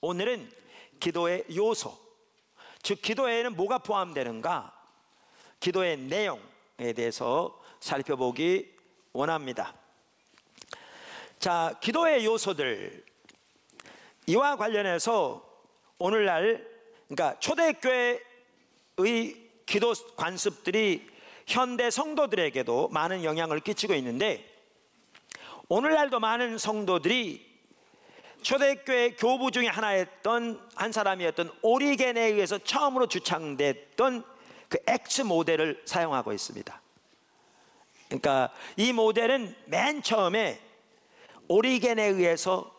오늘은 기도의 요소, 즉 기도에는 뭐가 포함되는가, 기도의 내용에 대해서 살펴보기 원합니다. 자, 기도의 요소들, 이와 관련해서 오늘날 그러니까 초대교회의 기도 관습들이 현대 성도들에게도 많은 영향을 끼치고 있는데, 오늘날도 많은 성도들이 초대교회 교부 중에 하나였던 한 사람이었던 오리겐에 의해서 처음으로 주창됐던 그 X 모델을 사용하고 있습니다. 그러니까 이 모델은 맨 처음에 오리겐에 의해서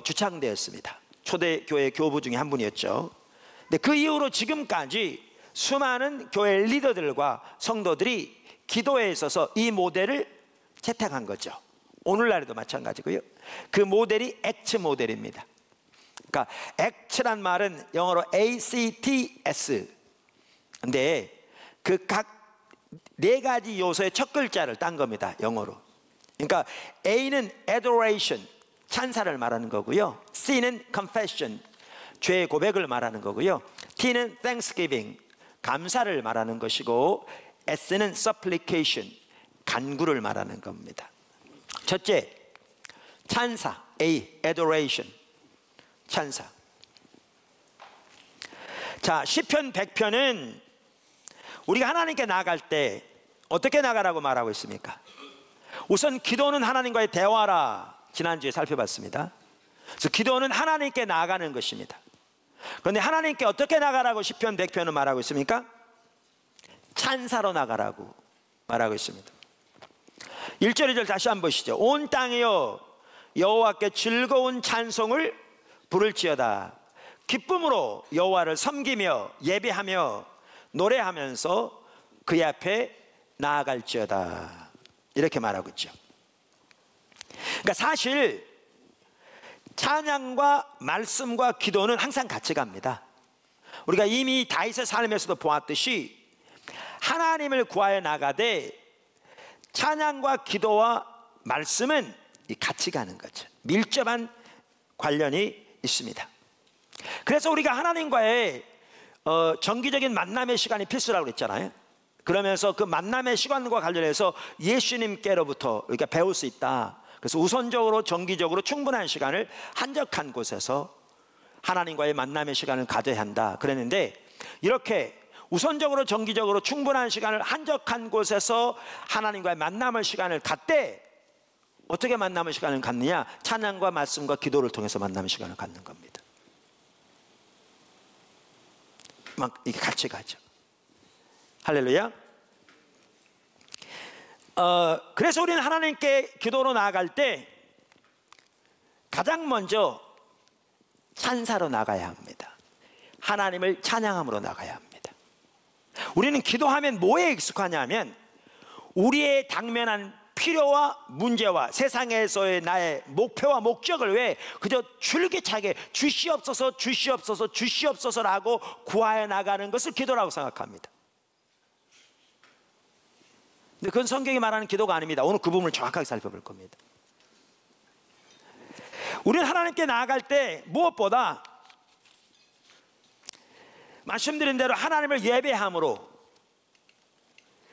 주창되었습니다. 초대교회 교부 중에 한 분이었죠. 근데 그 이후로 지금까지 수많은 교회 리더들과 성도들이 기도에 있어서 이 모델을 채택한 거죠. 오늘날에도 마찬가지고요. 그 모델이 액츠 모델입니다. 그러니까 액츠란 말은 영어로 ACTS. 근데 그 각 네 가지 요소의 첫 글자를 딴 겁니다, 영어로. 그러니까 A는 adoration, 찬사를 말하는 거고요. C는 confession, 죄의 고백을 말하는 거고요. T는 thanksgiving, 감사를 말하는 것이고, S는 supplication, 간구를 말하는 겁니다. 첫째, 찬사, A, adoration, 찬사. 자, 시편 100편은 우리가 하나님께 나아갈 때 어떻게 나가라고 말하고 있습니까? 우선 기도는 하나님과의 대화라, 지난주에 살펴봤습니다. 그래서 기도는 하나님께 나아가는 것입니다. 그런데 하나님께 어떻게 나가라고 시편 100편은 말하고 있습니까? 찬사로 나가라고 말하고 있습니다. 1절 2절 다시 한번 보시죠. 온 땅이여 여호와께 즐거운 찬송을 부를지어다. 기쁨으로 여호와를 섬기며 예배하며 노래하면서 그의 앞에 나아갈지어다. 이렇게 말하고 있죠. 그러니까 사실 찬양과 말씀과 기도는 항상 같이 갑니다. 우리가 이미 다윗의 삶에서도 보았듯이 하나님을 구하여 나가되 찬양과 기도와 말씀은 같이 가는 거죠. 밀접한 관련이 있습니다. 그래서 우리가 하나님과의 정기적인 만남의 시간이 필수라고 그랬잖아요. 그러면서 그 만남의 시간과 관련해서 예수님께로부터 우리가 배울 수 있다. 그래서 우선적으로 정기적으로 충분한 시간을 한적한 곳에서 하나님과의 만남의 시간을 가져야 한다 그랬는데, 이렇게 우선적으로 정기적으로 충분한 시간을 한적한 곳에서 하나님과의 만남의 시간을 갖되 어떻게 만남의 시간을 갖느냐? 찬양과 말씀과 기도를 통해서 만남의 시간을 갖는 겁니다. 이게 같이 가죠. 할렐루야. 그래서 우리는 하나님께 기도로 나아갈 때 가장 먼저 찬사로 나가야 합니다. 하나님을 찬양함으로 나가야 합니다. 우리는 기도하면 뭐에 익숙하냐면 우리의 당면한 필요와 문제와 세상에서의 나의 목표와 목적을 왜 그저 줄기차게 주시옵소서 주시옵소서 주시옵소서라고 구하여 나가는 것을 기도라고 생각합니다. 근데 그건 성경이 말하는 기도가 아닙니다. 오늘 그 부분을 정확하게 살펴볼 겁니다. 우리는 하나님께 나아갈 때 무엇보다 말씀드린 대로 하나님을 예배함으로,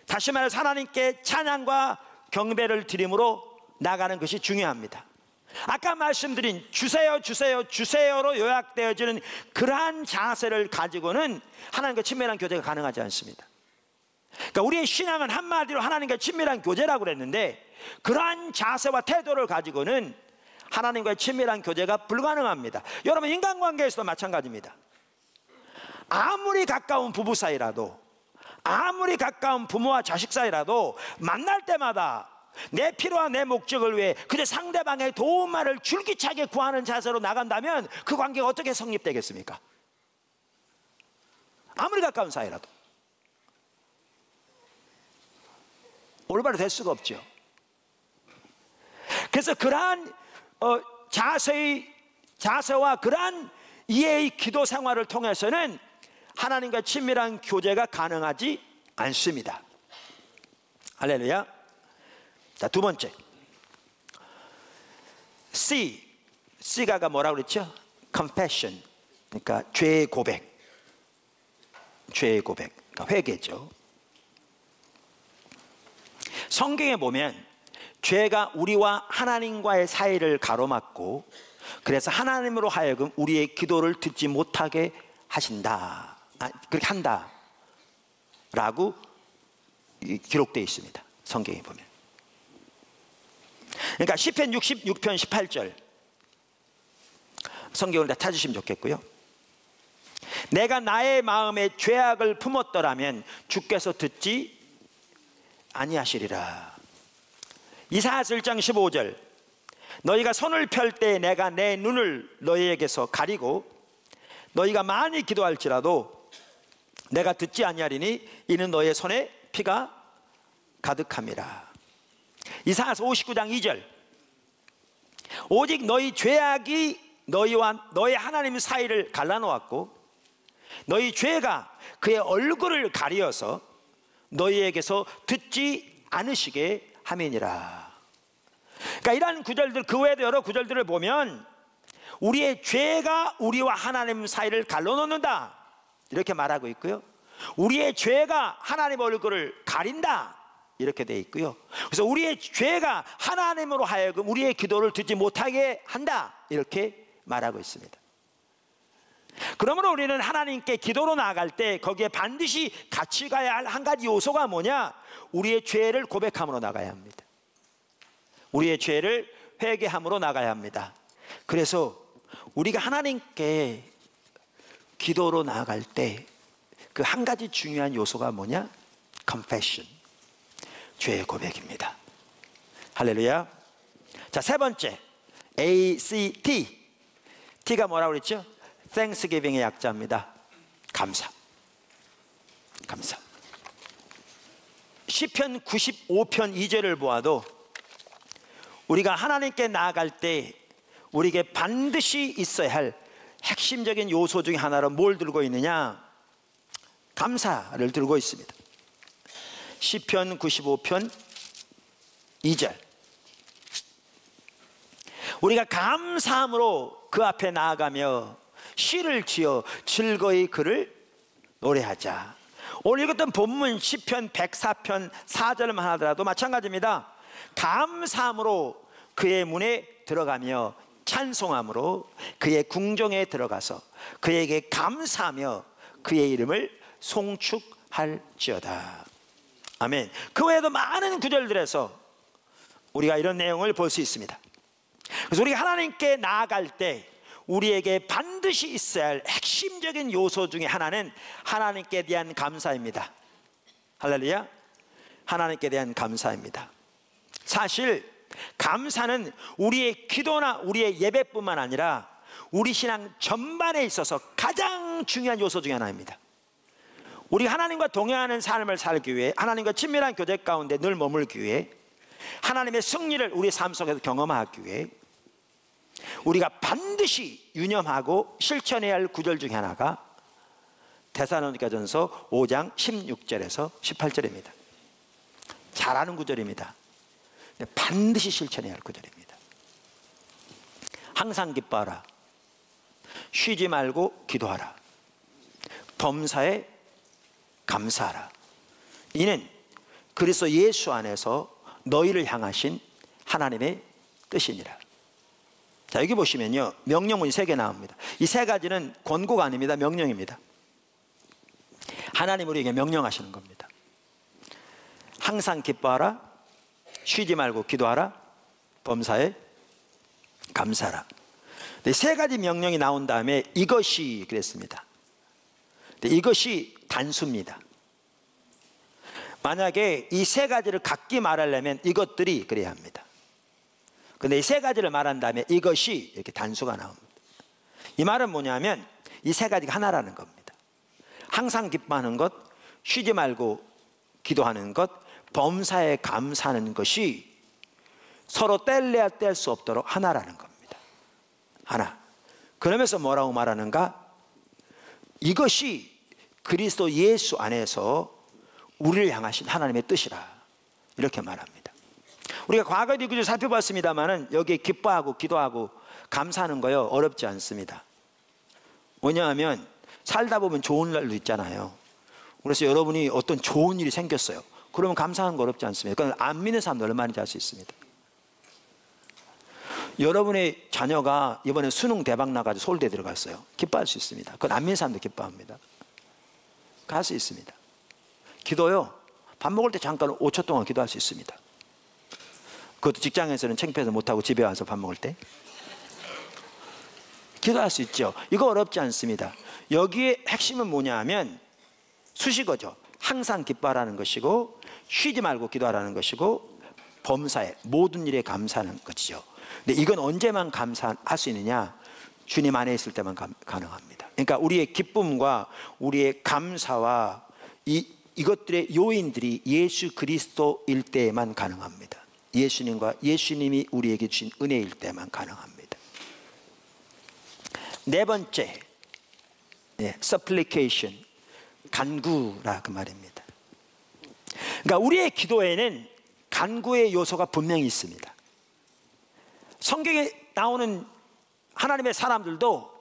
다시 말해서 하나님께 찬양과 경배를 드림으로 나가는 것이 중요합니다. 아까 말씀드린 주세요 주세요 주세요로 요약되어지는 그러한 자세를 가지고는 하나님과 친밀한 교제가 가능하지 않습니다. 그러니까 우리의 신앙은 한마디로 하나님과 친밀한 교제라고 그랬는데, 그러한 자세와 태도를 가지고는 하나님과의 친밀한 교제가 불가능합니다. 여러분, 인간관계에서도 마찬가지입니다. 아무리 가까운 부부 사이라도, 아무리 가까운 부모와 자식 사이라도 만날 때마다 내 필요와 내 목적을 위해 그저 상대방의 도움만을 줄기차게 구하는 자세로 나간다면 그 관계가 어떻게 성립되겠습니까? 아무리 가까운 사이라도 올바로 될 수가 없죠. 그래서 그러한 자세와 그러한 이해의 기도 생활을 통해서는 하나님과 친밀한 교제가 가능하지 않습니다. 할렐루야. 자, 두 번째, C가 뭐라고 그랬죠? confession, 그러니까 죄의 고백, 죄의 고백, 그러니까 회개죠. 성경에 보면 죄가 우리와 하나님과의 사이를 가로막고 그래서 하나님으로 하여금 우리의 기도를 듣지 못하게 하신다, 그렇게 한다 라고 기록되어 있습니다. 성경에 보면. 그러니까 시편 66편 18절 성경을 다 찾으시면 좋겠고요. 내가 나의 마음에 죄악을 품었더라면 주께서 듣지 아니하시리라. 이사야서 1장 15절 너희가 손을 펼 때 내가 내 눈을 너희에게서 가리고 너희가 많이 기도할지라도 내가 듣지 아니하리니 이는 너희의 손에 피가 가득함이라. 이사야서 59장 2절 오직 너희 죄악이 너희와 너희 하나님 사이를 갈라놓았고 너희 죄가 그의 얼굴을 가리어서 너희에게서 듣지 않으시게 함이니라. 그러니까 이러한 구절들, 그 외에도 여러 구절들을 보면 우리의 죄가 우리와 하나님 사이를 갈라놓는다 이렇게 말하고 있고요, 우리의 죄가 하나님 얼굴을 가린다 이렇게 되어 있고요, 그래서 우리의 죄가 하나님으로 하여금 우리의 기도를 듣지 못하게 한다 이렇게 말하고 있습니다. 그러므로 우리는 하나님께 기도로 나아갈 때 거기에 반드시 같이 가야 할 한 가지 요소가 뭐냐? 우리의 죄를 고백함으로 나가야 합니다. 우리의 죄를 회개함으로 나가야 합니다. 그래서 우리가 하나님께 기도로 나아갈 때 그 한 가지 중요한 요소가 뭐냐? confession, 죄의 고백입니다. 할렐루야. 자, 세 번째 ACT. T가 뭐라고 그랬죠? Thanksgiving의 약자입니다. 감사. 감사. 시편 95편 2절을 보아도 우리가 하나님께 나아갈 때 우리에게 반드시 있어야 할 핵심적인 요소 중에 하나로 뭘 들고 있느냐? 감사를 들고 있습니다. 시편 95편 2절 우리가 감사함으로 그 앞에 나아가며 시를 지어 즐거이 그를 노래하자. 오늘 읽었던 본문 시편 104편 4절만 하더라도 마찬가지입니다. 감사함으로 그의 문에 들어가며 찬송함으로 그의 궁정에 들어가서 그에게 감사하며 그의 이름을 송축할지어다. 아멘. 그 외에도 많은 구절들에서 우리가 이런 내용을 볼 수 있습니다. 그래서 우리가 하나님께 나아갈 때 우리에게 반드시 있어야 할 핵심적인 요소 중에 하나는 하나님께 대한 감사입니다. 할렐루야. 하나님께 대한 감사입니다. 사실 감사는 우리의 기도나 우리의 예배뿐만 아니라 우리 신앙 전반에 있어서 가장 중요한 요소 중에 하나입니다. 우리 하나님과 동행하는 삶을 살기 위해, 하나님과 친밀한 교제 가운데 늘 머물기 위해, 하나님의 승리를 우리 삶 속에서 경험하기 위해 우리가 반드시 유념하고 실천해야 할 구절 중에 하나가 데살로니가전서 5장 16절에서 18절입니다. 잘 아는 구절입니다. 반드시 실천해야 할 구절입니다. 항상 기뻐하라. 쉬지 말고 기도하라. 범사에 감사하라. 이는 그리스도 예수 안에서 너희를 향하신 하나님의 뜻이니라. 자, 여기 보시면요, 명령문이 3개 나옵니다. 이 3가지는 권고가 아닙니다. 명령입니다. 하나님 우리에게 명령하시는 겁니다. 항상 기뻐하라. 쉬지 말고 기도하라. 범사에 감사하라. 네, 3가지 명령이 나온 다음에 이것이 그랬습니다. 네, 이것이 단수입니다. 만약에 이 3가지를 각기 말하려면 이것들이 그래야 합니다. 근데 이 3가지를 말한 다음에 이것이 이렇게 단수가 나옵니다. 이 말은 뭐냐면 이 3가지가 하나라는 겁니다. 항상 기뻐하는 것, 쉬지 말고 기도하는 것, 범사에 감사하는 것이 서로 뗄래야 뗄 수 없도록 하나라는 겁니다. 하나. 그러면서 뭐라고 말하는가? 이것이 그리스도 예수 안에서 우리를 향하신 하나님의 뜻이라, 이렇게 말합니다. 우리가 과거에도 이 구절 살펴봤습니다만은 여기에 기뻐하고 기도하고 감사하는 거요 어렵지 않습니다. 왜냐하면 살다 보면 좋은 날도 있잖아요. 그래서 여러분이 어떤 좋은 일이 생겼어요. 그러면 감사하는 거 어렵지 않습니다. 그건 안 믿는 사람도 얼마든지 할 수 있습니다. 여러분의 자녀가 이번에 수능 대박 나가지고 서울대 들어갔어요. 기뻐할 수 있습니다. 그건 안 믿는 사람도 기뻐합니다. 할 수 있습니다. 기도요, 밥 먹을 때 잠깐 5초 동안 기도할 수 있습니다. 그것도 직장에서는 창피해서 못하고 집에 와서 밥 먹을 때 기도할 수 있죠. 이거 어렵지 않습니다. 여기에 핵심은 뭐냐 하면 수식어죠. 항상 기뻐하라는 것이고, 쉬지 말고 기도하라는 것이고, 범사에 모든 일에 감사하는 것이죠. 근데 이건 언제만 감사할 수 있느냐? 주님 안에 있을 때만 가능합니다. 그러니까 우리의 기쁨과 우리의 감사와 이것들의 요인들이 예수 그리스도일 때에만 가능합니다. 예수님과 예수님이 우리에게 주신 은혜일 때만 가능합니다. 네 번째, supplication, 간구라 그 말입니다. 그러니까 우리의 기도에는 간구의 요소가 분명히 있습니다. 성경에 나오는 하나님의 사람들도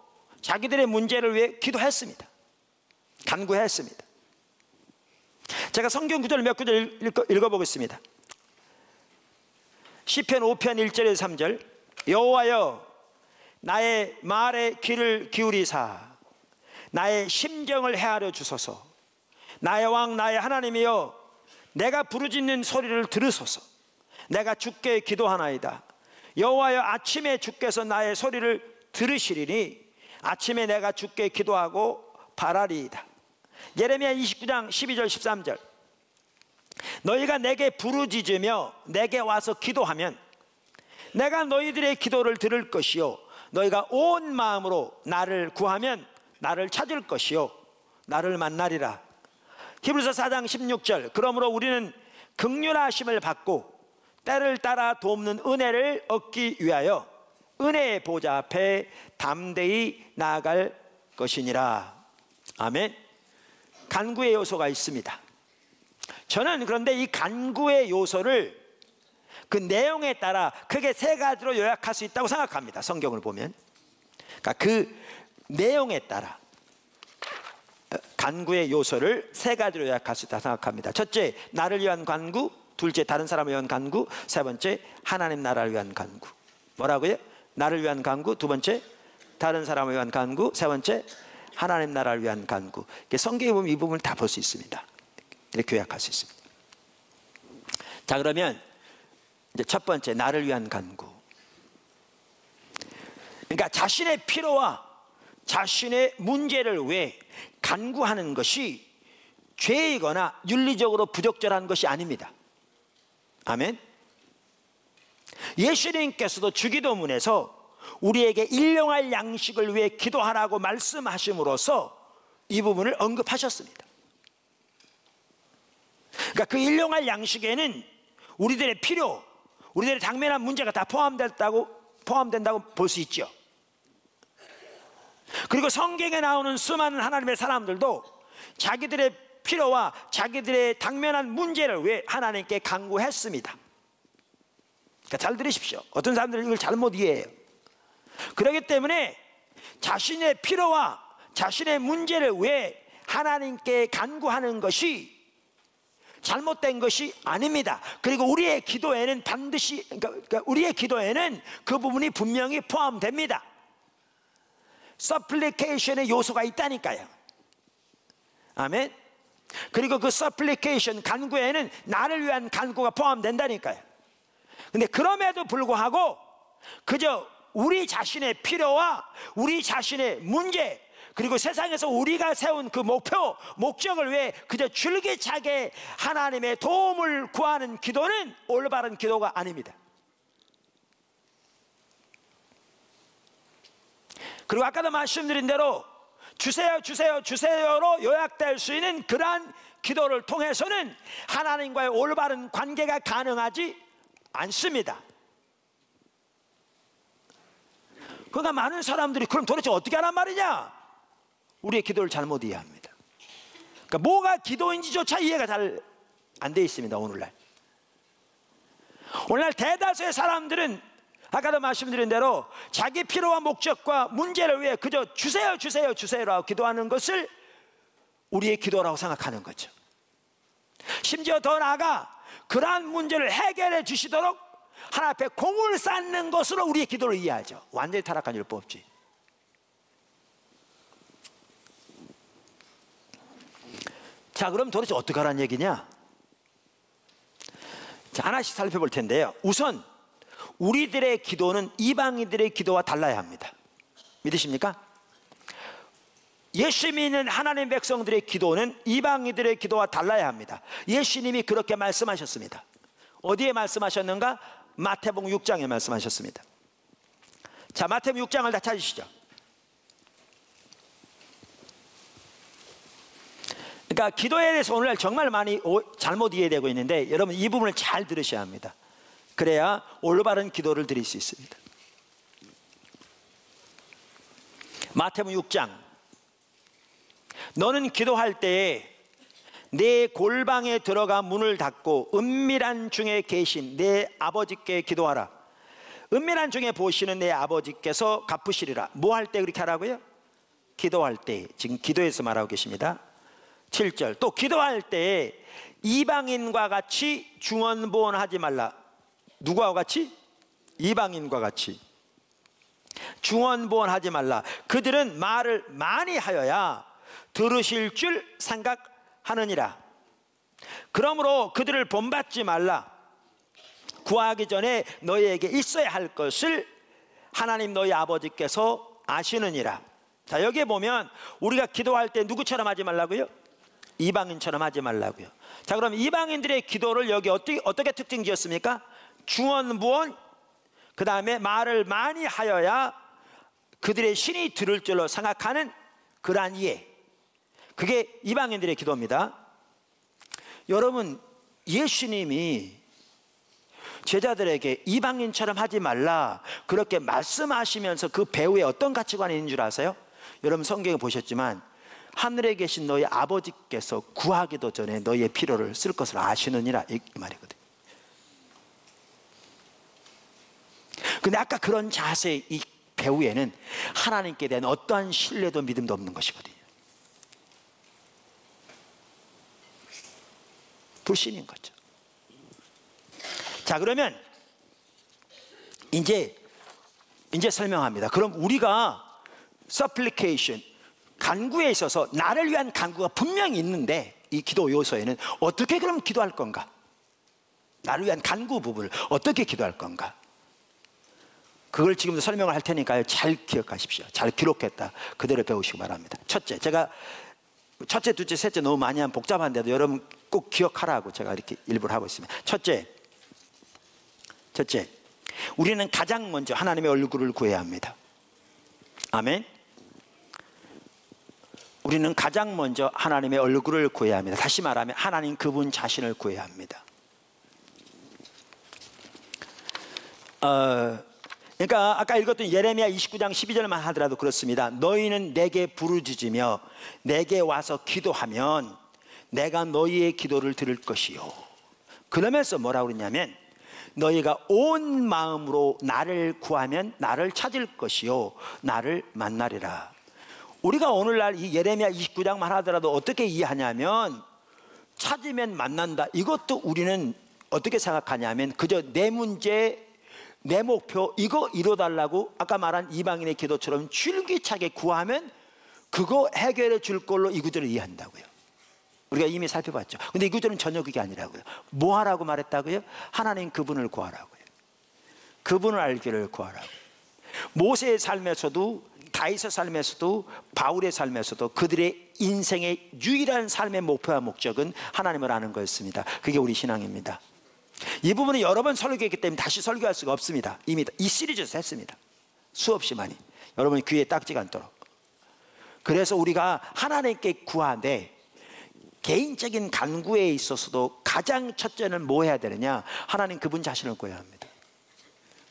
자기들의 문제를 위해 기도했습니다. 간구했습니다. 제가 성경 구절을 몇 구절 읽어보겠습니다. 시편 5편 1절에서 3절. 여호와여 나의 말에 귀를 기울이사 나의 심정을 헤아려 주소서. 나의 왕 나의 하나님이여 내가 부르짖는 소리를 들으소서. 내가 주께 기도하나이다. 여호와여 아침에 주께서 나의 소리를 들으시리니 아침에 내가 주께 기도하고 바라리이다. 예레미야 29장 12절 13절. 너희가 내게 부르짖으며 내게 와서 기도하면 내가 너희들의 기도를 들을 것이요 너희가 온 마음으로 나를 구하면 나를 찾을 것이요 나를 만나리라. 히브리서 4장 16절. 그러므로 우리는 긍휼하심을 받고 때를 따라 돕는 은혜를 얻기 위하여 은혜의 보좌 앞에 담대히 나아갈 것이니라. 아멘. 간구의 요소가 있습니다. 저는 그런데 이 간구의 요소를 그 내용에 따라 크게 세 가지로 요약할 수 있다고 생각합니다. 성경을 보면. 그러니까 그 내용에 따라 간구의 요소를 세 가지로 요약할 수 있다고 생각합니다. 첫째, 나를 위한 간구. 둘째, 다른 사람을 위한 간구. 세 번째, 하나님 나라를 위한 간구. 뭐라고요? 나를 위한 간구. 두 번째, 다른 사람을 위한 간구. 세 번째, 하나님 나라를 위한 간구. 성경에 보면 이 부분을 다 볼 수 있습니다. 이렇게 요약할 수 있습니다. 자, 그러면 이제 첫 번째, 나를 위한 간구. 그러니까 자신의 필요와 자신의 문제를 위해 간구하는 것이 죄이거나 윤리적으로 부적절한 것이 아닙니다. 아멘. 예수님께서도 주기도문에서 우리에게 일용할 양식을 위해 기도하라고 말씀하심으로써 이 부분을 언급하셨습니다. 그러니까 그 일용할 양식에는 우리들의 필요, 우리들의 당면한 문제가 다 포함된다고 볼 수 있죠. 그리고 성경에 나오는 수많은 하나님의 사람들도 자기들의 필요와 자기들의 당면한 문제를 위해 하나님께 간구했습니다. 그러니까 잘 들으십시오. 어떤 사람들은 이걸 잘못 이해해요. 그렇기 때문에 자신의 필요와 자신의 문제를 위해 하나님께 간구하는 것이 잘못된 것이 아닙니다. 그리고 우리의 기도에는 반드시 그러니까 우리의 기도에는 그 부분이 분명히 포함됩니다. 서플리케이션의 요소가 있다니까요. 아멘. 그리고 그 서플리케이션 간구에는 나를 위한 간구가 포함된다니까요. 근데 그럼에도 불구하고 그저 우리 자신의 필요와 우리 자신의 문제, 그리고 세상에서 우리가 세운 그 목표, 목적을 위해 그저 줄기차게 하나님의 도움을 구하는 기도는 올바른 기도가 아닙니다. 그리고 아까도 말씀드린 대로 주세요 주세요 주세요로 요약될 수 있는 그러한 기도를 통해서는 하나님과의 올바른 관계가 가능하지 않습니다. 그러니까 많은 사람들이 그럼 도대체 어떻게 하란 말이냐? 우리의 기도를 잘못 이해합니다. 그러니까 뭐가 기도인지조차 이해가 잘 안 돼 있습니다. 오늘날 대다수의 사람들은 아까도 말씀드린 대로 자기 필요와 목적과 문제를 위해 그저 주세요 주세요 주세요라고 기도하는 것을 우리의 기도라고 생각하는 거죠. 심지어 더 나아가 그러한 문제를 해결해 주시도록 하나님 앞에 공을 쌓는 것으로 우리의 기도를 이해하죠. 완전히 타락한 율법주의. 자, 그럼 도대체 어떻게 하라는 얘기냐? 자, 하나씩 살펴볼 텐데요. 우선 우리들의 기도는 이방인들의 기도와 달라야 합니다. 믿으십니까? 예수 믿는 하나님 백성들의 기도는 이방인들의 기도와 달라야 합니다. 예수님이 그렇게 말씀하셨습니다. 어디에 말씀하셨는가? 마태복음 6장에 말씀하셨습니다. 자, 마태복음 6장을 다 찾으시죠. 그러니까 기도에 대해서 오늘날 정말 많이 잘못 이해되고 있는데 여러분 이 부분을 잘 들으셔야 합니다. 그래야 올바른 기도를 드릴 수 있습니다. 마태복음 6장. 너는 기도할 때에 내 골방에 들어가 문을 닫고 은밀한 중에 계신 내 아버지께 기도하라. 은밀한 중에 보시는 내 아버지께서 갚으시리라. 뭐 할 때 그렇게 하라고요? 기도할 때. 지금 기도에서 말하고 계십니다. 7절. 또 기도할 때 이방인과 같이 중언부언하지 말라. 누구와 같이? 이방인과 같이 중언부언하지 말라. 그들은 말을 많이 하여야 들으실 줄 생각하느니라. 그러므로 그들을 본받지 말라. 구하기 전에 너희에게 있어야 할 것을 하나님 너희 아버지께서 아시느니라. 자, 여기에 보면 우리가 기도할 때 누구처럼 하지 말라고요? 이방인처럼 하지 말라고요. 자, 그럼 이방인들의 기도를 여기 어떻게 특징 지었습니까? 중언부언, 그 다음에 말을 많이 하여야 그들의 신이 들을 줄로 생각하는 그러한 이해. 그게 이방인들의 기도입니다. 여러분, 예수님이 제자들에게 이방인처럼 하지 말라 그렇게 말씀하시면서 그 배후에 어떤 가치관이 있는 줄 아세요? 여러분 성경에 보셨지만 하늘에 계신 너희 아버지께서 구하기도 전에 너희의 필요를 쓸 것을 아시느니라 이 말이거든요. 근데 아까 그런 자세의 이 배후에는 하나님께 대한 어떠한 신뢰도 믿음도 없는 것이거든요. 불신인 거죠. 자, 그러면 이제 설명합니다. 그럼 우리가 supplication, 간구에 있어서 나를 위한 간구가 분명히 있는데 이 기도 요소에는 어떻게 그럼 기도할 건가? 나를 위한 간구 부분을 어떻게 기도할 건가? 그걸 지금도 설명을 할 테니까요. 잘 기억하십시오. 잘 기록했다. 그대로 배우시기 바랍니다. 첫째, 제가 첫째, 둘째, 셋째 너무 많이 하면 복잡한데도 여러분 꼭 기억하라고 제가 이렇게 일부러 하고 있습니다. 첫째, 우리는 가장 먼저 하나님의 얼굴을 구해야 합니다. 아멘. 우리는 가장 먼저 하나님의 얼굴을 구해야 합니다. 다시 말하면 하나님 그분 자신을 구해야 합니다. 그러니까 아까 읽었던 예레미야 29장 12절만 하더라도 그렇습니다. 너희는 내게 부르짖으며 내게 와서 기도하면 내가 너희의 기도를 들을 것이요. 그러면서 뭐라고 그러냐면 너희가 온 마음으로 나를 구하면 나를 찾을 것이요 나를 만나리라. 우리가 오늘날 이 예레미야 29장만 하더라도 어떻게 이해하냐면 찾으면 만난다. 이것도 우리는 어떻게 생각하냐면 그저 내 문제, 내 목표 이거 이뤄달라고 아까 말한 이방인의 기도처럼 줄기차게 구하면 그거 해결해 줄 걸로 이 구절을 이해한다고요. 우리가 이미 살펴봤죠. 근데 이 구절은 전혀 그게 아니라고요. 뭐 하라고 말했다고요? 하나님 그분을 구하라고요. 그분을 알기를 구하라고요. 모세의 삶에서도 다윗의 삶에서도 바울의 삶에서도 그들의 인생의 유일한 삶의 목표와 목적은 하나님을 아는 거였습니다. 그게 우리 신앙입니다. 이 부분은 여러 번 설교했기 때문에 다시 설교할 수가 없습니다. 이미 이 시리즈에서 했습니다. 수없이 많이. 여러분이 귀에 딱지가 않도록. 그래서 우리가 하나님께 구하되 개인적인 간구에 있어서도 가장 첫째는 뭐 해야 되느냐? 하나님 그분 자신을 구해야 합니다.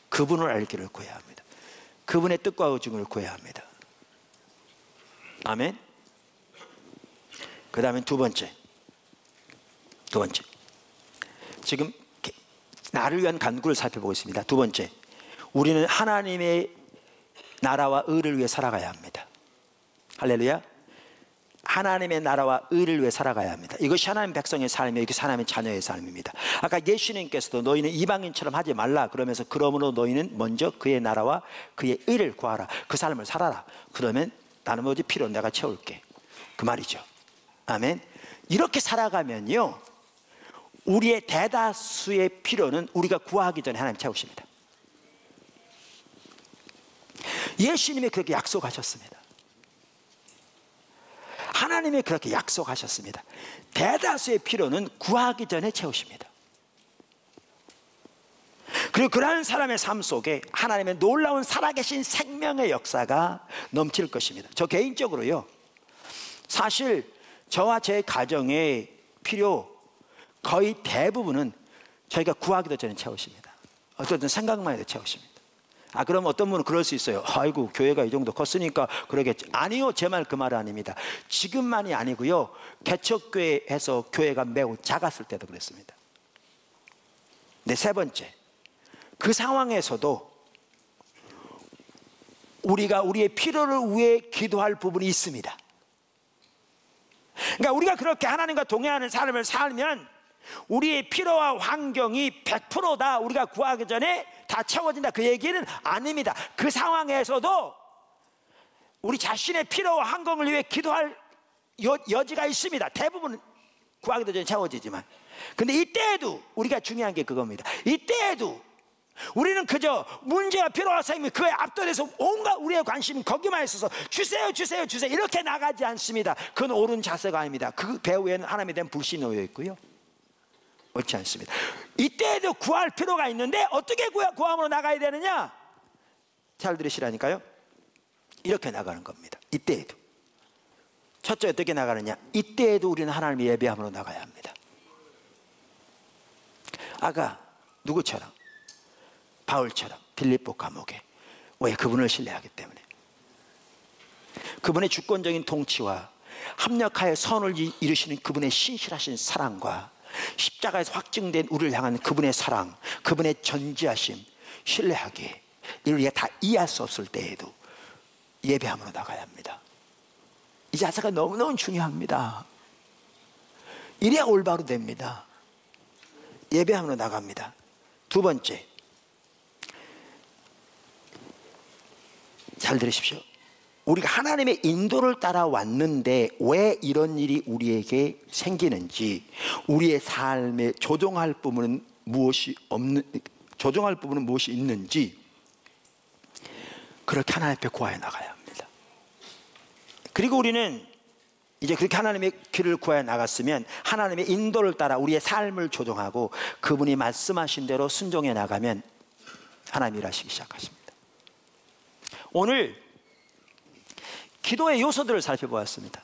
그분을 알기를 구해야 합니다. 그분의 뜻과 의중을 구해야 합니다. 아멘. 그 다음에 두 번째 지금 나를 위한 간구를 살펴보고 있습니다. 두 번째, 우리는 하나님의 나라와 의를 위해 살아가야 합니다. 할렐루야. 하나님의 나라와 의를 위해 살아가야 합니다. 이것이 하나님 백성의 삶이에요. 이것이 하나님의 자녀의 삶입니다. 아까 예수님께서도 너희는 이방인처럼 하지 말라 그러면서 그러므로 너희는 먼저 그의 나라와 그의 의를 구하라. 그 삶을 살아라. 그러면 나는 뭐지? 필요 내가 채울게. 그 말이죠. 아멘. 이렇게 살아가면요, 우리의 대다수의 필요는 우리가 구하기 전에 하나님 채우십니다. 예수님이 그렇게 약속하셨습니다. 하나님이 그렇게 약속하셨습니다. 대다수의 필요는 구하기 전에 채우십니다. 그리고 그러한 사람의 삶 속에 하나님의 놀라운 살아계신 생명의 역사가 넘칠 것입니다. 저 개인적으로요, 사실 저와 제 가정의 필요 거의 대부분은 저희가 구하기도 전에 채우십니다. 어떤 생각만 해도 채우십니다. 그럼 어떤 분은 그럴 수 있어요. 아이고, 교회가 이 정도 컸으니까 그러겠지. 아니요, 제 말 그 말 아닙니다. 지금만이 아니고요, 개척교회에서 교회가 매우 작았을 때도 그랬습니다. 네, 세 번째, 그 상황에서도 우리가 우리의 필요를 위해 기도할 부분이 있습니다. 그러니까 우리가 그렇게 하나님과 동행하는 삶을 살면 우리의 필요와 환경이 100%다 우리가 구하기 전에 다 채워진다, 그 얘기는 아닙니다. 그 상황에서도 우리 자신의 필요와 환경을 위해 기도할 여지가 있습니다. 대부분 구하기도 전에 채워지지만, 근데 이때에도 우리가 중요한 게 그겁니다. 이때에도 우리는 그저 문제가 필요한 삶이 그에 압도돼서 온갖 우리의 관심이 거기만 있어서 주세요 주세요 주세요 이렇게 나가지 않습니다. 그건 옳은 자세가 아닙니다. 그 배후에는 하나님에 대한 불신이 놓여 있고요, 옳지 않습니다. 이때에도 구할 필요가 있는데 어떻게 구함으로 나가야 되느냐? 잘 들으시라니까요. 이렇게 나가는 겁니다. 이때에도. 첫째, 어떻게 나가느냐? 이때에도 우리는 하나님의 예배함으로 나가야 합니다. 아까 누구처럼? 바울처럼 빌립보 감옥에. 왜? 그분을 신뢰하기 때문에. 그분의 주권적인 통치와 합력하여 선을 이루시는 그분의 신실하신 사랑과 십자가에서 확증된 우리를 향한 그분의 사랑, 그분의 전지하심, 신뢰하기에 우리가 다 이해할 수 없을 때에도 예배함으로 나가야 합니다. 이 자세가 너무너무 중요합니다. 이래야 올바로 됩니다. 예배함으로 나갑니다. 두 번째, 잘 들으십시오. 우리가 하나님의 인도를 따라왔는데 왜 이런 일이 우리에게 생기는지, 우리의 삶에 조정할 부분은 무엇이 있는지, 그렇게 하나님 앞에 구하여 나가야 합니다. 그리고 우리는 이제 그렇게 하나님의 길을 구하여 나갔으면 하나님의 인도를 따라 우리의 삶을 조정하고 그분이 말씀하신 대로 순종해 나가면 하나님 일하시기 시작하십니다. 오늘 기도의 요소들을 살펴보았습니다.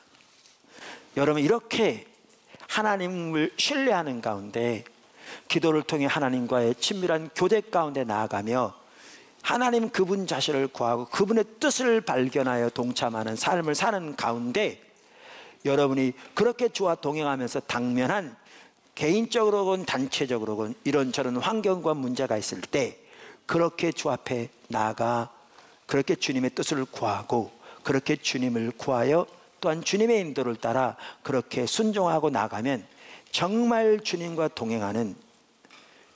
여러분, 이렇게 하나님을 신뢰하는 가운데 기도를 통해 하나님과의 친밀한 교제 가운데 나아가며 하나님 그분 자신을 구하고 그분의 뜻을 발견하여 동참하는 삶을 사는 가운데 여러분이 그렇게 주와 동행하면서 당면한 개인적으로건 단체적으로건 이런저런 환경과 문제가 있을 때 그렇게 주 앞에 나아가 그렇게 주님의 뜻을 구하고 그렇게 주님을 구하여 또한 주님의 인도를 따라 그렇게 순종하고 나가면 정말 주님과 동행하는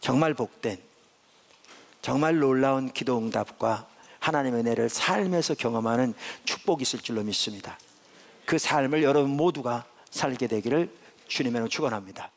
정말 복된, 정말 놀라운 기도 응답과 하나님의 은혜를 삶에서 경험하는 축복이 있을 줄로 믿습니다. 그 삶을 여러분 모두가 살게 되기를 주님의 이름으로 축원합니다.